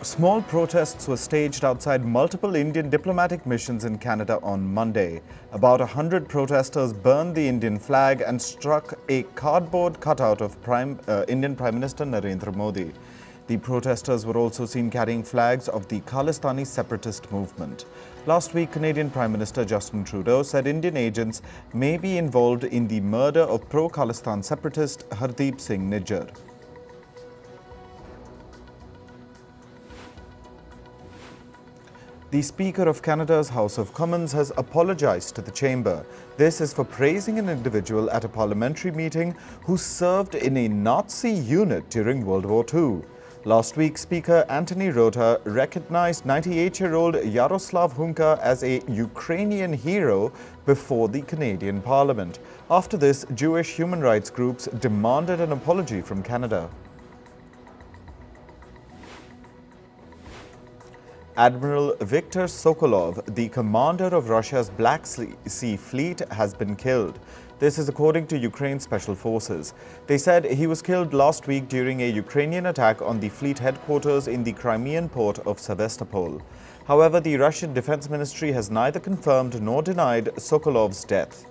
Small protests were staged outside multiple Indian diplomatic missions in Canada on Monday. About 100 protesters burned the Indian flag and struck a cardboard cutout of Indian Prime Minister Narendra Modi. The protesters were also seen carrying flags of the Khalistani separatist movement. Last week, Canadian Prime Minister Justin Trudeau said Indian agents may be involved in the murder of pro-Khalistan separatist Hardeep Singh Nijjar. The Speaker of Canada's House of Commons has apologized to the chamber. This is for praising an individual at a parliamentary meeting who served in a Nazi unit during World War II. Last week, Speaker Anthony Rota recognized 98-year-old Yaroslav Hunka as a Ukrainian hero before the Canadian Parliament. After this, Jewish human rights groups demanded an apology from Canada. Admiral Viktor Sokolov, the commander of Russia's Black Sea Fleet, has been killed. This is according to Ukraine's special forces. They said he was killed last week during a Ukrainian attack on the fleet headquarters in the Crimean port of Sevastopol. However, the Russian Defense Ministry has neither confirmed nor denied Sokolov's death.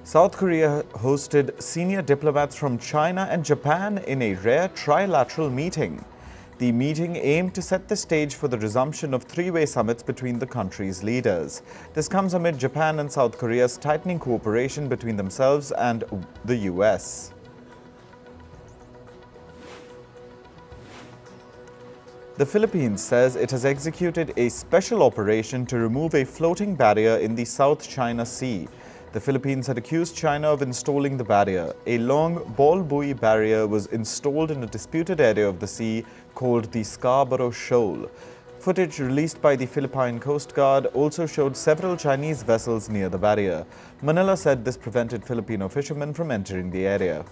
South Korea hosted senior diplomats from China and Japan in a rare trilateral meeting. The meeting aimed to set the stage for the resumption of three-way summits between the countries' leaders. This comes amid Japan and South Korea's tightening cooperation between themselves and the US. The Philippines says it has executed a special operation to remove a floating barrier in the South China Sea. The Philippines had accused China of installing the barrier. A long ball buoy barrier was installed in a disputed area of the sea called the Scarborough Shoal. Footage released by the Philippine Coast Guard also showed several Chinese vessels near the barrier. Manila said this prevented Filipino fishermen from entering the area.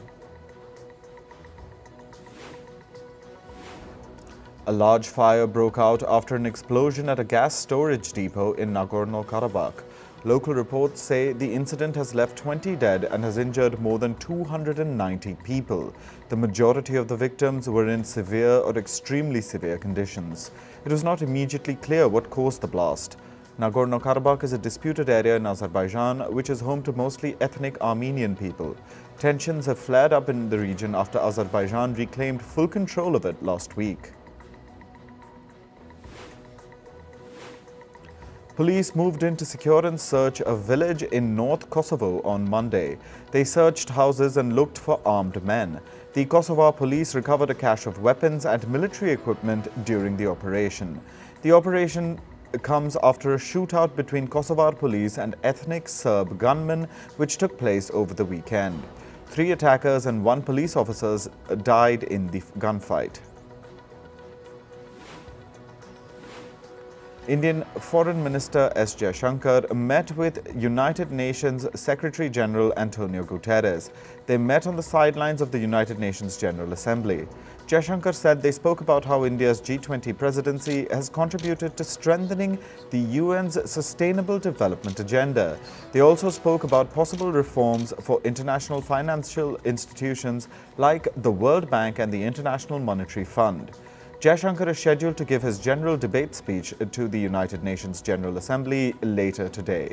A large fire broke out after an explosion at a gas storage depot in Nagorno-Karabakh. Local reports say the incident has left 20 dead and has injured more than 290 people. The majority of the victims were in severe or extremely severe conditions. It was not immediately clear what caused the blast. Nagorno-Karabakh is a disputed area in Azerbaijan, which is home to mostly ethnic Armenian people. Tensions have flared up in the region after Azerbaijan reclaimed full control of it last week. Police moved in to secure and search a village in North Kosovo on Monday. They searched houses and looked for armed men. The Kosovo police recovered a cache of weapons and military equipment during the operation. The operation comes after a shootout between Kosovo police and ethnic Serb gunmen, which took place over the weekend. 3 attackers and 1 police officer died in the gunfight. Indian Foreign Minister S. Jaishankar met with United Nations Secretary General Antonio Guterres. They met on the sidelines of the United Nations General Assembly. Jaishankar said they spoke about how India's G20 presidency has contributed to strengthening the UN's Sustainable Development Agenda. They also spoke about possible reforms for international financial institutions like the World Bank and the International Monetary Fund. Jaishankar is scheduled to give his general debate speech to the United Nations General Assembly later today.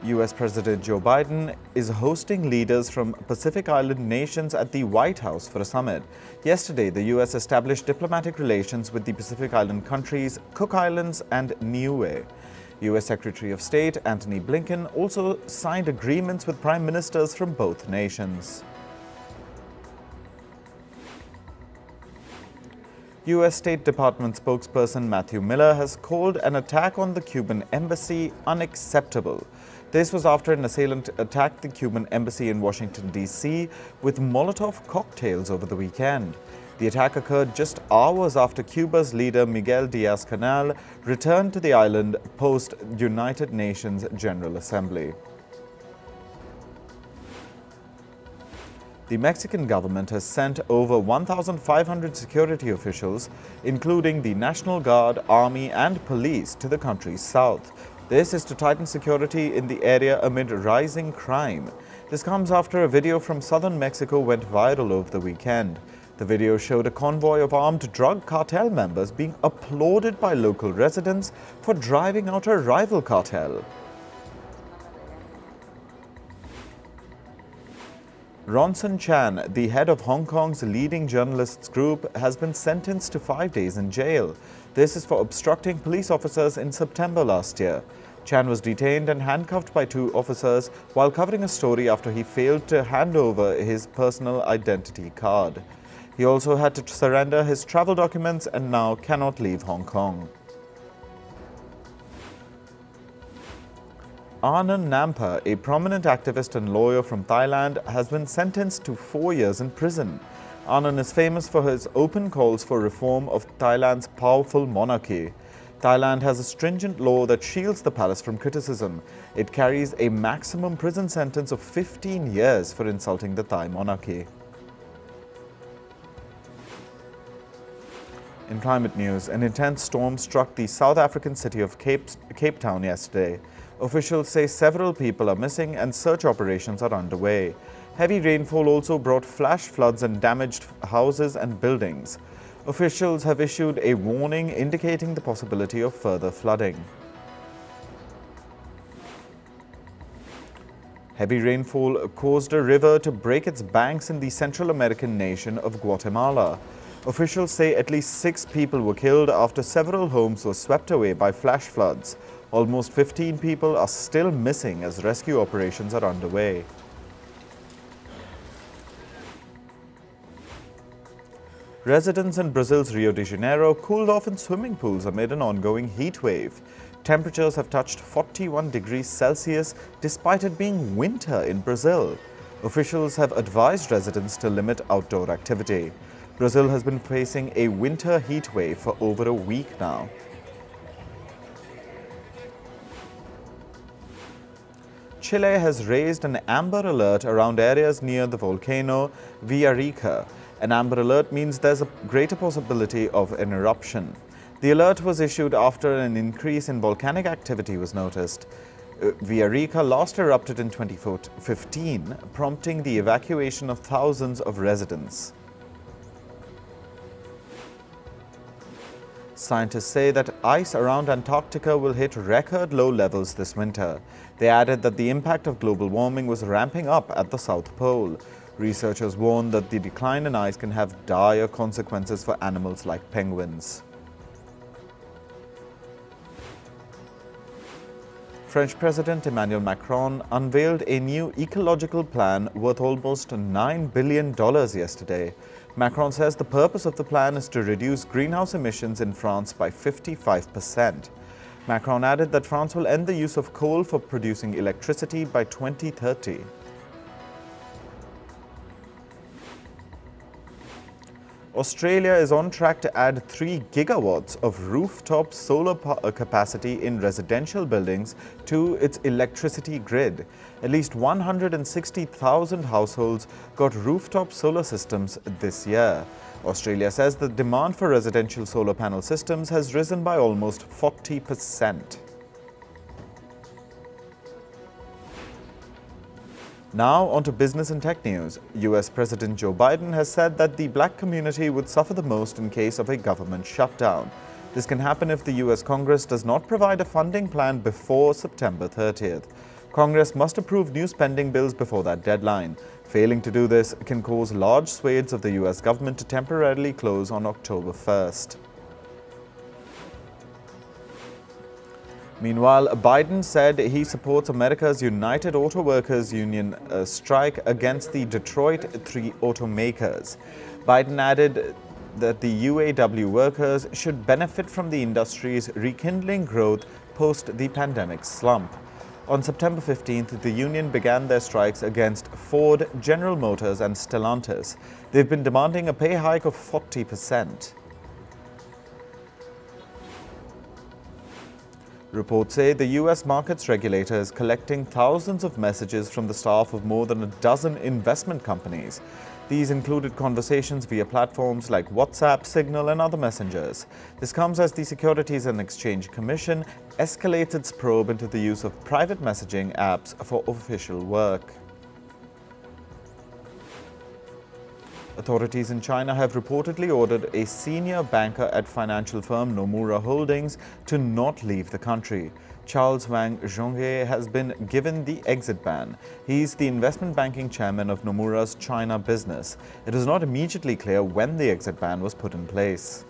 US President Joe Biden is hosting leaders from Pacific Island nations at the White House for a summit. Yesterday, the US established diplomatic relations with the Pacific Island countries, Cook Islands and Niue. US Secretary of State Antony Blinken also signed agreements with prime ministers from both nations. US State Department spokesperson Matthew Miller has called an attack on the Cuban embassy unacceptable. This was after an assailant attacked the Cuban embassy in Washington, D.C. with Molotov cocktails over the weekend. The attack occurred just hours after Cuba's leader Miguel Diaz-Canel returned to the island post-United Nations General Assembly. The Mexican government has sent over 1,500 security officials, including the National Guard, Army and police, to the country's south. This is to tighten security in the area amid rising crime. This comes after a video from southern Mexico went viral over the weekend. The video showed a convoy of armed drug cartel members being applauded by local residents for driving out a rival cartel. Ronson Chan, the head of Hong Kong's leading journalists group, has been sentenced to 5 days in jail. This is for obstructing police officers in September last year. Chan was detained and handcuffed by 2 officers while covering a story after he failed to hand over his personal identity card. He also had to surrender his travel documents and now cannot leave Hong Kong. Anand Nampa, a prominent activist and lawyer from Thailand, has been sentenced to 4 years in prison. Anand is famous for his open calls for reform of Thailand's powerful monarchy. Thailand has a stringent law that shields the palace from criticism. It carries a maximum prison sentence of 15 years for insulting the Thai monarchy. In climate news, an intense storm struck the South African city of Cape Town yesterday. Officials say several people are missing and search operations are underway. Heavy rainfall also brought flash floods and damaged houses and buildings. Officials have issued a warning indicating the possibility of further flooding. Heavy rainfall caused a river to break its banks in the Central American nation of Guatemala. Officials say at least 6 people were killed after several homes were swept away by flash floods. Almost 15 people are still missing as rescue operations are underway. Residents in Brazil's Rio de Janeiro cooled off in swimming pools amid an ongoing heat wave. Temperatures have touched 41 degrees Celsius despite it being winter in Brazil. Officials have advised residents to limit outdoor activity. Brazil has been facing a winter heat wave for over a week now. Chile has raised an amber alert around areas near the volcano Villarrica. An amber alert means there's a greater possibility of an eruption. The alert was issued after an increase in volcanic activity was noticed. Villarrica last erupted in 2015, prompting the evacuation of thousands of residents. Scientists say that ice around Antarctica will hit record low levels this winter. They added that the impact of global warming was ramping up at the South Pole. Researchers warn that the decline in ice can have dire consequences for animals like penguins. French President Emmanuel Macron unveiled a new ecological plan worth almost $9 billion yesterday. Macron says the purpose of the plan is to reduce greenhouse emissions in France by 55%. Macron added that France will end the use of coal for producing electricity by 2030. Australia is on track to add 3 gigawatts of rooftop solar capacity in residential buildings to its electricity grid. At least 160,000 households got rooftop solar systems this year. Australia says the demand for residential solar panel systems has risen by almost 40%. Now on to business and tech news. US President Joe Biden has said that the black community would suffer the most in case of a government shutdown. This can happen if the US Congress does not provide a funding plan before September 30th. Congress must approve new spending bills before that deadline. Failing to do this can cause large swathes of the US government to temporarily close on October 1st. Meanwhile, Biden said he supports America's United Auto Workers Union strike against the Detroit 3 automakers. Biden added that the UAW workers should benefit from the industry's rekindling growth post the pandemic slump. On September 15th, the union began their strikes against Ford, General Motors and Stellantis. They've been demanding a pay hike of 40%. Reports say the US markets regulator is collecting thousands of messages from the staff of more than a dozen investment companies. These included conversations via platforms like WhatsApp, Signal and other messengers. This comes as the Securities and Exchange Commission escalates its probe into the use of private messaging apps for official work. Authorities in China have reportedly ordered a senior banker at financial firm Nomura Holdings to not leave the country. Charles Wang Zhonghe has been given the exit ban. He is the investment banking chairman of Nomura's China business. It is not immediately clear when the exit ban was put in place.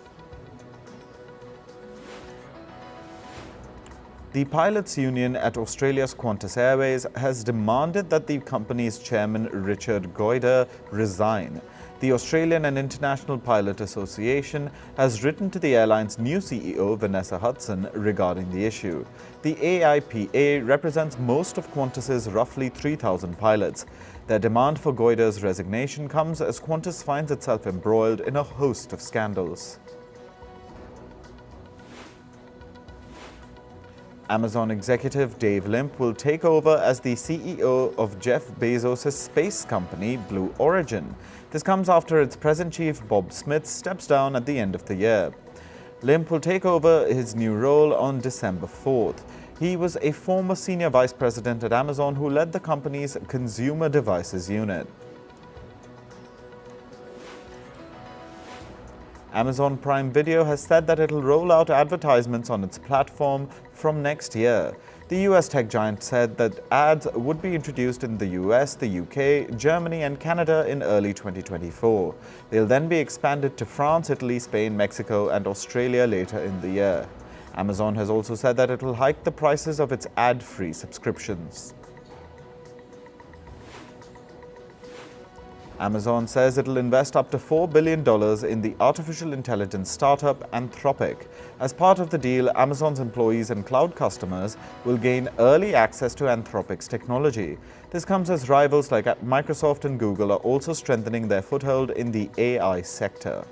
The pilots' union at Australia's Qantas Airways has demanded that the company's chairman Richard Goyder resign. The Australian and International Pilot Association has written to the airline's new CEO, Vanessa Hudson, regarding the issue. The AIPA represents most of Qantas's roughly 3,000 pilots. Their demand for Goyder's resignation comes as Qantas finds itself embroiled in a host of scandals. Amazon executive Dave Limp will take over as the CEO of Jeff Bezos' space company, Blue Origin. This comes after its present chief, Bob Smith, steps down at the end of the year. Limp will take over his new role on December 4th. He was a former senior vice president at Amazon who led the company's consumer devices unit. Amazon Prime Video has said that it will roll out advertisements on its platform from next year. The US tech giant said that ads would be introduced in the US, the UK, Germany and Canada in early 2024. They'll then be expanded to France, Italy, Spain, Mexico and Australia later in the year. Amazon has also said that it will hike the prices of its ad-free subscriptions. Amazon says it will invest up to $4 billion in the artificial intelligence startup Anthropic. As part of the deal, Amazon's employees and cloud customers will gain early access to Anthropic's technology. This comes as rivals like Microsoft and Google are also strengthening their foothold in the AI sector.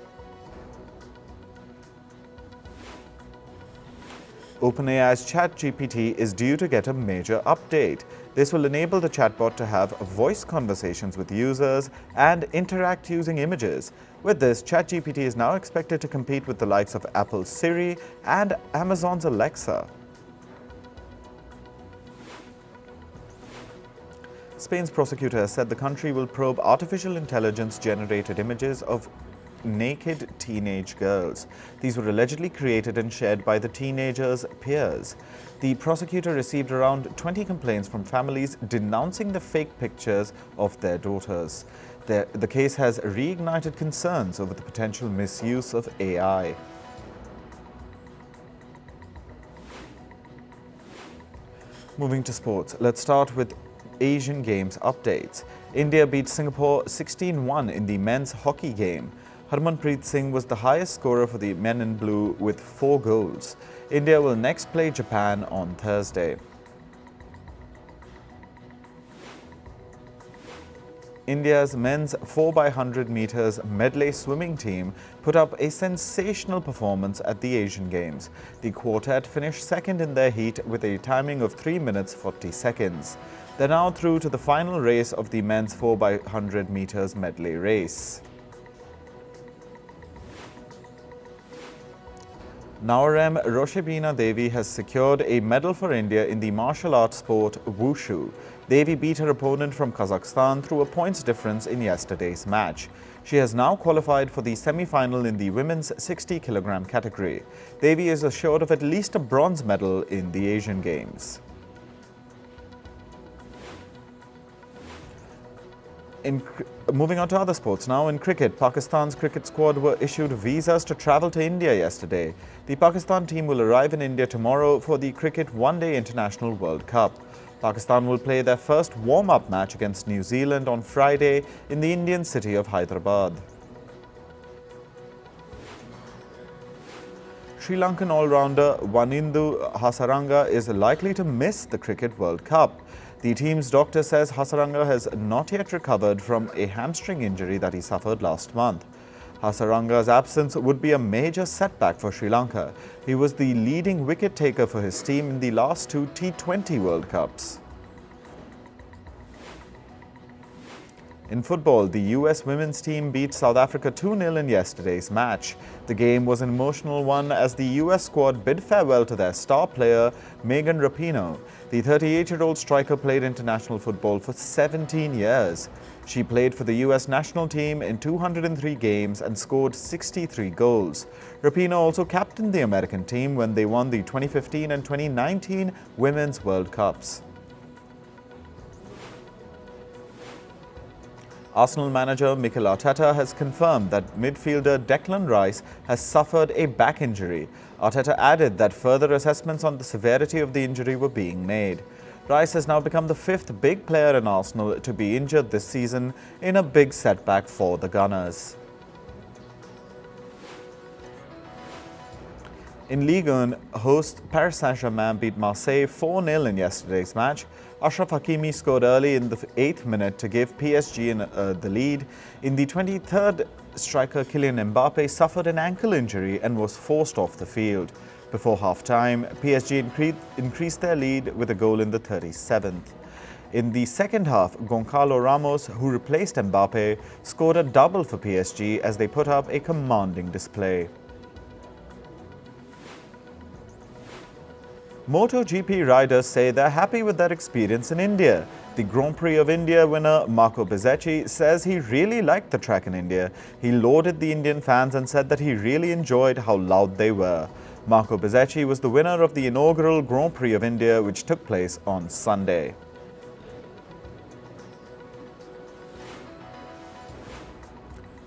OpenAI's ChatGPT is due to get a major update. This will enable the chatbot to have voice conversations with users and interact using images. With this, ChatGPT is now expected to compete with the likes of Apple's Siri and Amazon's Alexa. Spain's prosecutor has said the country will probe artificial intelligence-generated images of naked teenage girls. These were allegedly created and shared by the teenagers' peers. The prosecutor received around 20 complaints from families denouncing the fake pictures of their daughters. The case has reignited concerns over the potential misuse of AI. Moving to sports, let's start with Asian Games updates. India beat Singapore 16-1 in the men's hockey game. Harmanpreet Singh was the highest scorer for the men in blue with 4 goals. India will next play Japan on Thursday. India's men's 4x100 meters medley swimming team put up a sensational performance at the Asian Games. The quartet finished second in their heat with a timing of 3 minutes 40 seconds. They're now through to the final race of the men's 4x100 meters medley race. Naorem Roshebina Devi has secured a medal for India in the martial arts sport Wushu. Devi beat her opponent from Kazakhstan through a points difference in yesterday's match. She has now qualified for the semi-final in the women's 60-kilogram category. Devi is assured of at least a bronze medal in the Asian Games. Moving on to other sports now, in cricket, Pakistan's cricket squad were issued visas to travel to India yesterday. The Pakistan team will arrive in India tomorrow for the Cricket One-Day International World Cup. Pakistan will play their first warm-up match against New Zealand on Friday in the Indian city of Hyderabad. Sri Lankan all-rounder Wanindu Hasaranga is likely to miss the Cricket World Cup. The team's doctor says Hasaranga has not yet recovered from a hamstring injury that he suffered last month. Hasaranga's absence would be a major setback for Sri Lanka. He was the leading wicket-taker for his team in the last 2 T20 World Cups. In football, the US women's team beat South Africa 2-0 in yesterday's match. The game was an emotional one as the US squad bid farewell to their star player, Megan Rapinoe. The 38-year-old striker played international football for 17 years. She played for the US national team in 203 games and scored 63 goals. Rapinoe also captained the American team when they won the 2015 and 2019 Women's World Cups. Arsenal manager Mikel Arteta has confirmed that midfielder Declan Rice has suffered a back injury. Arteta added that further assessments on the severity of the injury were being made. Rice has now become the fifth big player in Arsenal to be injured this season in a big setback for the Gunners. In Ligue 1, host Paris Saint-Germain beat Marseille 4-0 in yesterday's match. Achraf Hakimi scored early in the 8th minute to give PSG the lead. In the 23rd, striker Kylian Mbappe suffered an ankle injury and was forced off the field. Before half-time, PSG increased their lead with a goal in the 37th. In the second half, Goncalo Ramos, who replaced Mbappe, scored a double for PSG as they put up a commanding display. MotoGP riders say they're happy with their experience in India. The Grand Prix of India winner Marco Bezzecchi says he really liked the track in India. He lauded the Indian fans and said that he really enjoyed how loud they were. Marco Bezzecchi was the winner of the inaugural Grand Prix of India, which took place on Sunday.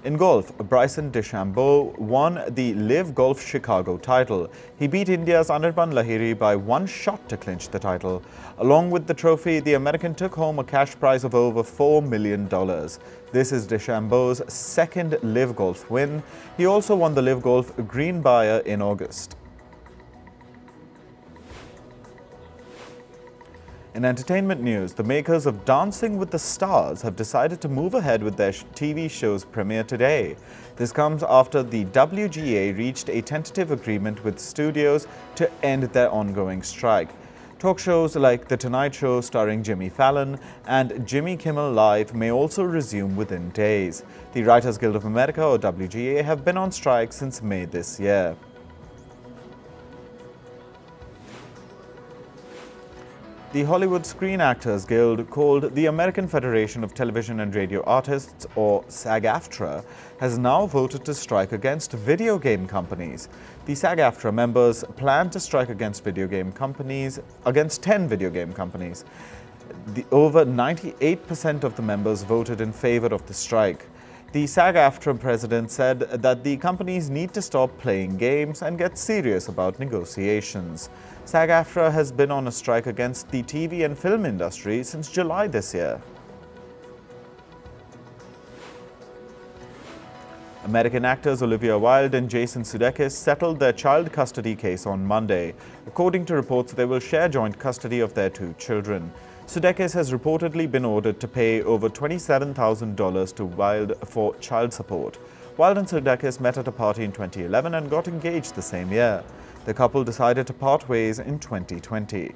In golf, Bryson DeChambeau won the LIV Golf Chicago title. He beat India's Anirban Lahiri by one shot to clinch the title. Along with the trophy, the American took home a cash prize of over $4 million. This is DeChambeau's second LIV Golf win. He also won the LIV Golf Greenbrier in August. In entertainment news, the makers of Dancing with the Stars have decided to move ahead with their TV show's premiere today. This comes after the WGA reached a tentative agreement with studios to end their ongoing strike. Talk shows like The Tonight Show starring Jimmy Fallon and Jimmy Kimmel Live may also resume within days. The Writers Guild of America, or WGA, have been on strike since May this year. The Hollywood Screen Actors Guild, called the American Federation of Television and Radio Artists, or SAG-AFTRA, has now voted to strike against video game companies. The SAG-AFTRA members plan to strike against 10 video game companies. Over 98% of the members voted in favor of the strike. The SAG-AFTRA president said that the companies need to stop playing games and get serious about negotiations. SAG-AFTRA has been on a strike against the TV and film industry since July this year. American actors Olivia Wilde and Jason Sudeikis settled their child custody case on Monday. According to reports, they will share joint custody of their two children. Sudeikis has reportedly been ordered to pay over $27,000 to Wilde for child support. Wilde and Sudeikis met at a party in 2011 and got engaged the same year. The couple decided to part ways in 2020.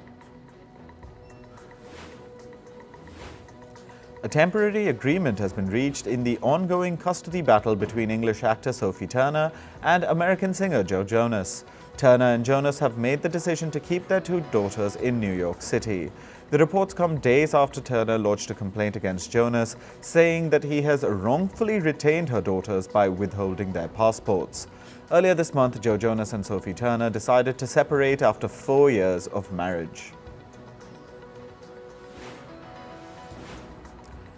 A temporary agreement has been reached in the ongoing custody battle between English actor Sophie Turner and American singer Joe Jonas. Turner and Jonas have made the decision to keep their two daughters in New York City. The reports come days after Turner lodged a complaint against Jonas, saying that he has wrongfully retained her daughters by withholding their passports. Earlier this month, Joe Jonas and Sophie Turner decided to separate after 4 years of marriage.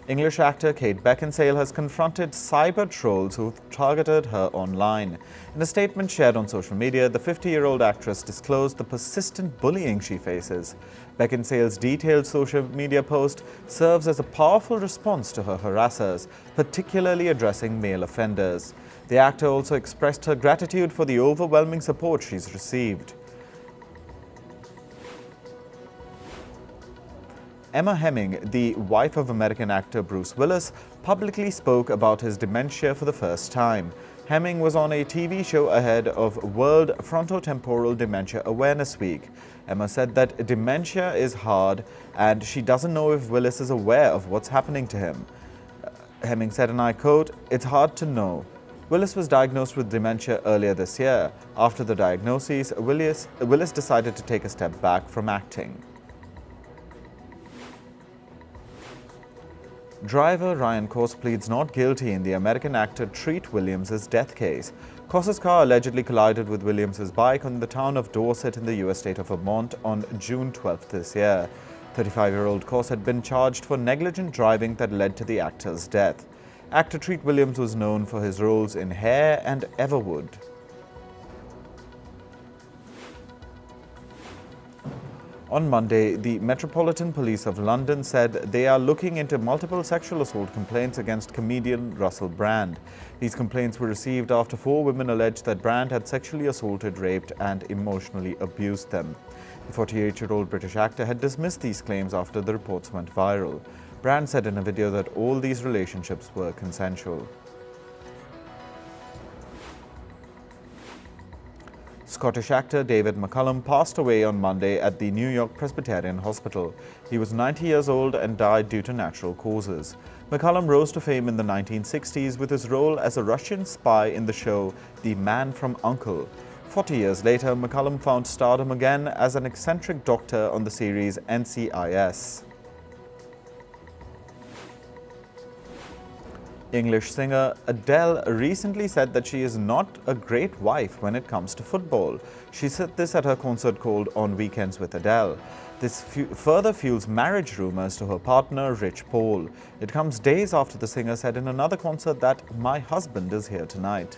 English actor Kate Beckinsale has confronted cyber trolls who've targeted her online. In a statement shared on social media, the 50-year-old actress disclosed the persistent bullying she faces. Beckinsale's detailed social media post serves as a powerful response to her harassers, particularly addressing male offenders. The actor also expressed her gratitude for the overwhelming support she's received. Emma Hemming, the wife of American actor Bruce Willis, publicly spoke about his dementia for the first time. Hemming was on a TV show ahead of World Frontotemporal Dementia Awareness Week. Emma said that dementia is hard and she doesn't know if Willis is aware of what's happening to him. Hemming said, and I quote, "It's hard to know." Willis was diagnosed with dementia earlier this year. After the diagnosis, Willis decided to take a step back from acting. Driver Ryan Coase pleads not guilty in the American actor Treat Williams' death case. Coase's car allegedly collided with Williams' bike in the town of Dorset in the U.S. state of Vermont on June 12 this year. 35-year-old Coase had been charged for negligent driving that led to the actor's death. Actor Treat Williams was known for his roles in Hair and Everwood. On Monday, the Metropolitan Police of London said they are looking into multiple sexual assault complaints against comedian Russell Brand. These complaints were received after 4 women alleged that Brand had sexually assaulted, raped and emotionally abused them. The 48-year-old British actor had dismissed these claims after the reports went viral. Brand said in a video that all these relationships were consensual. Scottish actor David McCallum passed away on Monday at the New York Presbyterian Hospital. He was 90 years old and died due to natural causes. McCallum rose to fame in the 1960s with his role as a Russian spy in the show The Man from U.N.C.L.E. 40 years later, McCallum found stardom again as an eccentric doctor on the series NCIS. English singer Adele recently said that she is not a great wife when it comes to football. She said this at her concert called On Weekends with Adele. This further fuels marriage rumors to her partner, Rich Paul. It comes days after the singer said in another concert that "My husband is here tonight."